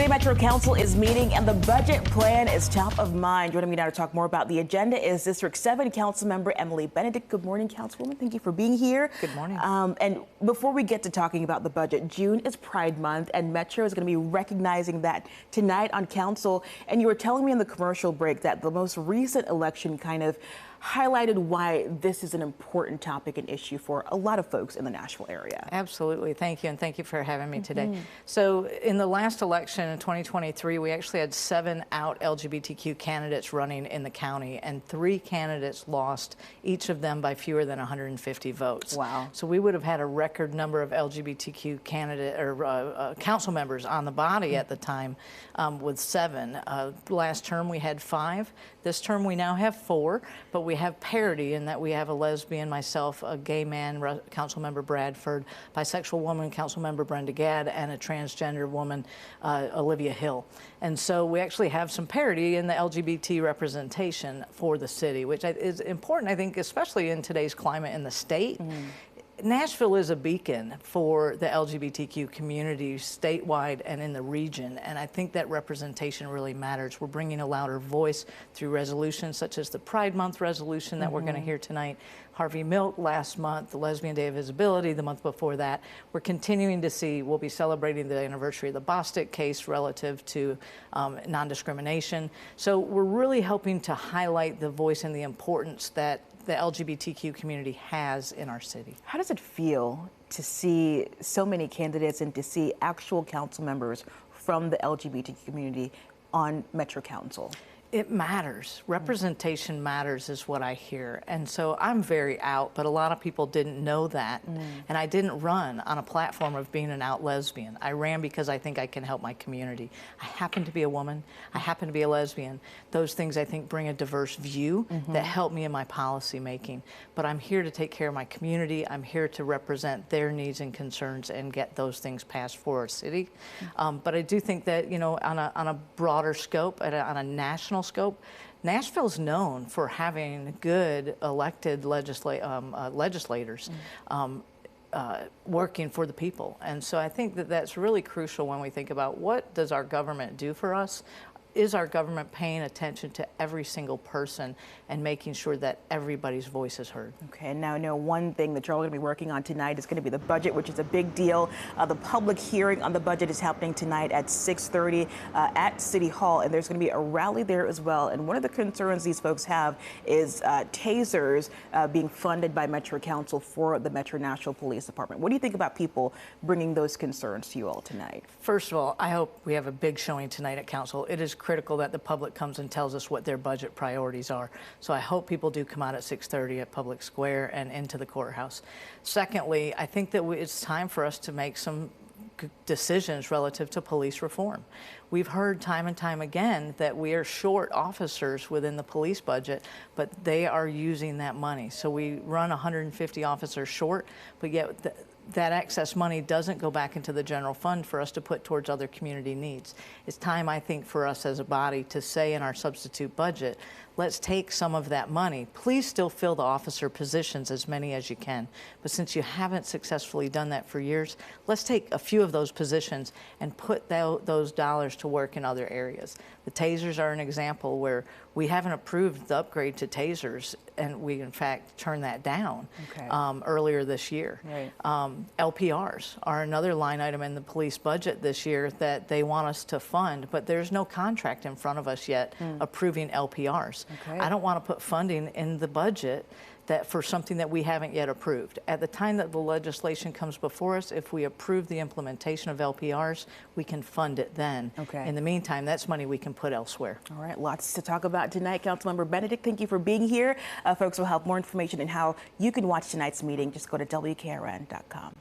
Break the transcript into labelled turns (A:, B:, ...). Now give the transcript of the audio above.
A: City Metro Council is meeting and the budget plan is top of mind. Joining me now to talk more about the agenda is District 7 Councilmember Emily Benedict. Good morning, Councilwoman. Thank you for being here.
B: Good morning.
A: And before we get to talking about the budget, June is Pride Month and Metro is going to be recognizing that tonight on Council. And you were telling me in the commercial break that the most recent election kind of highlighted why this is an important topic and issue for a lot of folks in the Nashville area.
B: Absolutely. Thank you. And thank you for having me today. So in the last election in 2023, we actually had 7 out LGBTQ candidates running in the county, and 3 candidates lost, each of them by fewer than 150 votes.
A: Wow.
B: So we would have had a record number of LGBTQ candidate or council members on the body at the time with 7. Last term we had 5. This term we now have 4, but we have parity in that we have a lesbian, myself, a gay man, Councilmember Bradford, bisexual woman, Councilmember Brenda Gadd, and a transgender woman, Olivia Hill. And so we actually have some parity in the LGBT representation for the city, which is important, I think, especially in today's climate in the state. Nashville is a beacon for the LGBTQ community statewide and in the region, and I think that representation really matters. We're bringing a louder voice through resolutions such as the Pride Month resolution that we're going to hear tonight, Harvey Milk last month, the Lesbian Day of Visibility the month before that. We're continuing to see, we'll be celebrating the anniversary of the Bostic case relative to non-discrimination. So we're really helping to highlight the voice and the importance that the LGBTQ community has in our city. How
A: does it feel to see so many candidates and to see actual council members from the LGBT community on Metro Council?
B: It matters. Representation matters is what I hear. And so I'm very out, but a lot of people didn't know that. And I didn't run on a platform of being an out lesbian. I ran because I think I can help my community. I happen to be a woman. I happen to be a lesbian. Those things I think bring a diverse view that help me in my policy making. But I'm here to take care of my community. I'm here to represent their needs and concerns and get those things passed for our city. But I do think that, you know, on a broader scope, on a national scope, Nashville's known for having good elected legislators working for the people. And so I think that that's really crucial when we think about what does our government do for us? Is our government paying attention to every single person and making sure that everybody's voice is heard?
A: Okay, and now I know one thing that you're all going to be working on tonight is going to be the budget, which is a big deal. The public hearing on the budget is happening tonight at 6:30 at City Hall, and there's going to be a rally there as well. And one of the concerns these folks have is tasers being funded by Metro Council for the Metro Nashville Police Department. What do you think about people bringing those concerns to you all tonight?
B: First of all, I hope we have a big showing tonight at Council. It is critical that the public comes and tells us what their budget priorities are. So I hope people do come out at 6:30 at Public Square and into the courthouse. Secondly, I think that it's time for us to make some decisions relative to police reform. We've heard time and time again that we are short officers within the police budget, but they are using that money. So we run 150 officers short, but yet that excess money doesn't go back into the general fund for us to put towards other community needs. It's time, I think, for us as a body to say in our substitute budget, let's take some of that money. Please still fill the officer positions, as many as you can. But since you haven't successfully done that for years, let's take a few of those positions and put those dollars to work in other areas. The tasers are an example where we haven't approved the upgrade to tasers, and we, in fact, turned that down earlier this year.
A: Right.
B: LPRs are another line item in the police budget this year that they want us to fund, but there's no contract in front of us yet approving LPRs. I don't want to put funding in the budget for something that we haven't yet approved. At the time that the legislation comes before us, if we approve the implementation of LPRs, we can fund it then. In the meantime, that's money we can put elsewhere.
A: All right, lots to talk about tonight. Councilmember Benedict, thank you for being here. Folks will have more information on how you can watch tonight's meeting. Just go to WKRN.com.